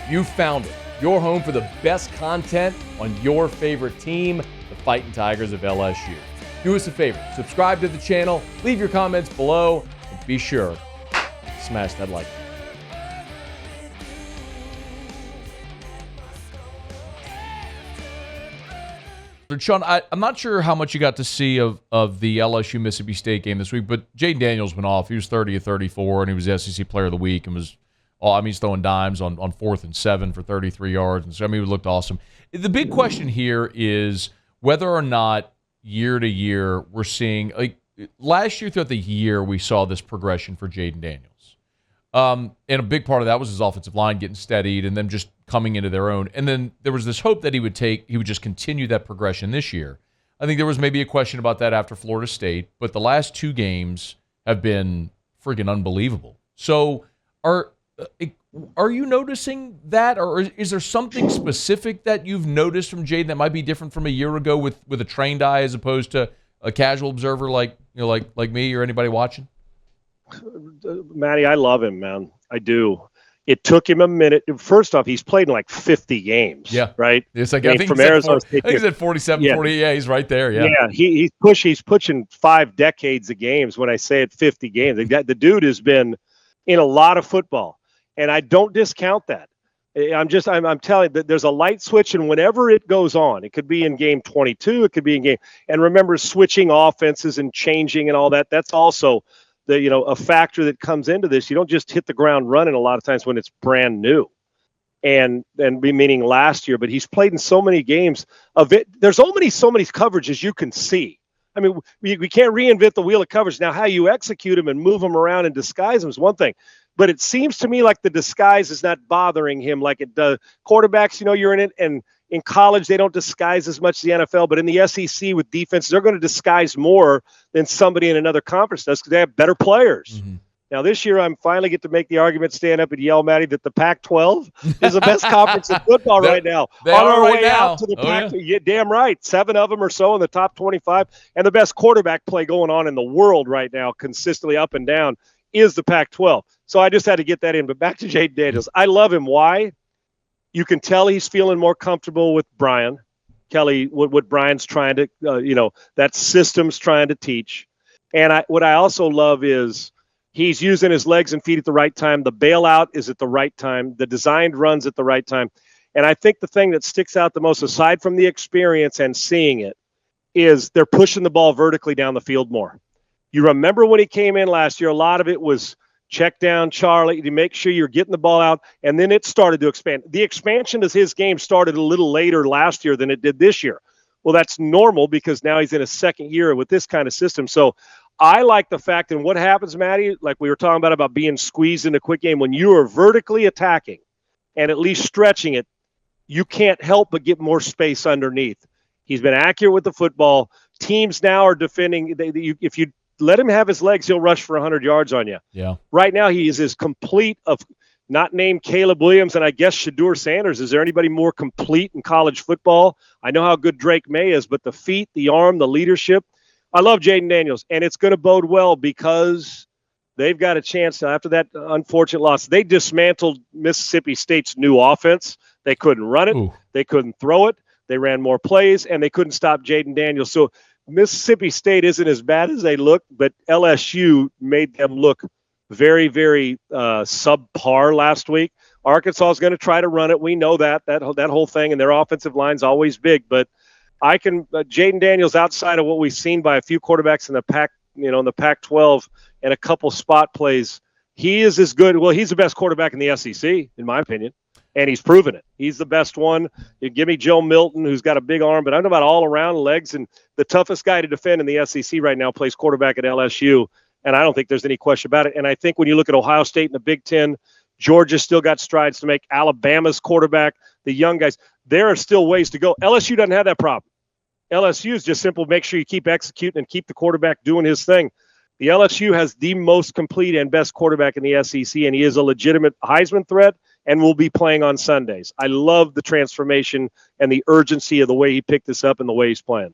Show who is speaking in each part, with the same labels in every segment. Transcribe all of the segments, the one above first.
Speaker 1: You found it. Your home for the best content on your favorite team, the Fighting Tigers of LSU. Do us a favor. Subscribe to the channel. Leave your comments below. And be sure to smash that like button. Sean, I'm not sure how much you got to see of the LSU Mississippi State game this week, but Jayden Daniels went off. He was 30 of 34, and he was the SEC Player of the Week, and he's throwing dimes on 4th and 7 for 33 yards. And so, he looked awesome. The big question here is whether or not year to year we're seeing, like last year throughout the year, we saw this progression for Jayden Daniels. And a big part of that was his offensive line getting steadied and them just coming into their own. And then there was this hope that he would just continue that progression this year. I think there was maybe a question about that after Florida State, but the last 2 games have been freaking unbelievable. So are you noticing that, or is there something specific that you've noticed from Jayden that might be different from a year ago with a trained eye as opposed to a casual observer like me or anybody watching?
Speaker 2: Matty, I love him, man. I do. It took him a minute. First off, he's played in like 50 games.
Speaker 1: Yeah.
Speaker 2: Right?
Speaker 1: It's like, I think he's at 47,
Speaker 2: yeah.
Speaker 1: 48. Yeah, he's right there. Yeah.
Speaker 2: Yeah, he's pushing 5 decades of games when I say it 50 games. The dude has been in a lot of football, and I don't discount that. I'm telling you that there's a light switch, and whenever it goes on, it could be in game 22, it could be in game. And remember, switching offenses and changing and all that, that's also a factor that comes into this. You don't just hit the ground running a lot of times when it's brand new, and meaning last year. But he's played in so many games of it. There's only so many coverages you can see. I mean, we can't reinvent the wheel of coverage. Now, how you execute them and move them around and disguise them is one thing. But it seems to me like the disguise is not bothering him like it does. Quarterbacks, you're in it, and in college, they don't disguise as much as the NFL, but in the SEC with defense, they're going to disguise more than somebody in another conference does because they have better players. Mm-hmm. Now, this year, I'm finally get to make the argument, stand up and yell, Matty, that the Pac-12 is the best conference in football right now.
Speaker 1: On
Speaker 2: our
Speaker 1: way
Speaker 2: out to the Pac, yeah, damn right. 7 of them or so in the top 25, and the best quarterback play going on in the world right now, consistently up and down, is the Pac-12. So I just had to get that in. But back to Jayden Daniels. I love him. Why? You can tell he's feeling more comfortable with Brian Kelly, what Brian's trying to, that system's trying to teach. And what I also love is he's using his legs and feet at the right time. The bailout is at the right time. The designed runs at the right time. And I think the thing that sticks out the most, aside from the experience and seeing it, is they're pushing the ball vertically down the field more. You remember when he came in last year, a lot of it was check down Charlie to make sure you're getting the ball out, and then it started to expand. The expansion of his game started a little later last year than it did this year. Well, that's normal because now he's in his second year with this kind of system. So I like the fact, and what happens, Matty, like we were talking about being squeezed in a quick game, when you are vertically attacking and at least stretching it, you can't help but get more space underneath. He's been accurate with the football. Teams now are defending. If you let him have his legs, he'll rush for 100 yards on you.
Speaker 1: Yeah.
Speaker 2: Right now, he is as complete of not named Caleb Williams and I guess Shedeur Sanders. Is there anybody more complete in college football? I know how good Drake May is, but the feet, the arm, the leadership. I love Jayden Daniels, and it's going to bode well because they've got a chance to, after that unfortunate loss. They dismantled Mississippi State's new offense. They couldn't run it.
Speaker 1: Ooh.
Speaker 2: They couldn't throw it. They ran more plays, and they couldn't stop Jayden Daniels. So Mississippi State isn't as bad as they look, but LSU made them look very, very subpar last week. Arkansas is going to try to run it. We know that whole thing, and their offensive line's always big. But I can Jayden Daniels, outside of what we've seen by a few quarterbacks in the Pac-12 and a couple spot plays, he is as good. Well, he's the best quarterback in the SEC, in my opinion. And he's proven it. He's the best one. You give me Joe Milton, who's got a big arm, but I don't know about all-around legs. And the toughest guy to defend in the SEC right now plays quarterback at LSU, and I don't think there's any question about it. And I think when you look at Ohio State in the Big Ten, Georgia's still got strides to make. Alabama's quarterback, the young guys, there are still ways to go. LSU doesn't have that problem. LSU is just simple, make sure you keep executing and keep the quarterback doing his thing. The LSU has the most complete and best quarterback in the SEC, and he is a legitimate Heisman threat and will be playing on Sundays. I love the transformation and the urgency of the way he picked this up and the way he's playing.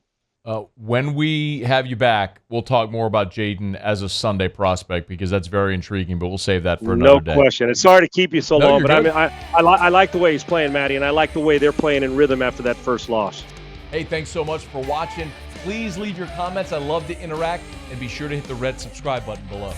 Speaker 1: When we have you back, we'll talk more about Jayden as a Sunday prospect because that's very intriguing, but we'll save that for another day.
Speaker 2: No question. It's sorry to keep you so long,
Speaker 1: you're
Speaker 2: but
Speaker 1: good.
Speaker 2: I like the way he's playing, Matty, and I like the way they're playing in rhythm after that first loss.
Speaker 1: Hey, thanks so much for watching. Please leave your comments. I love to interact, and be sure to hit the red subscribe button below.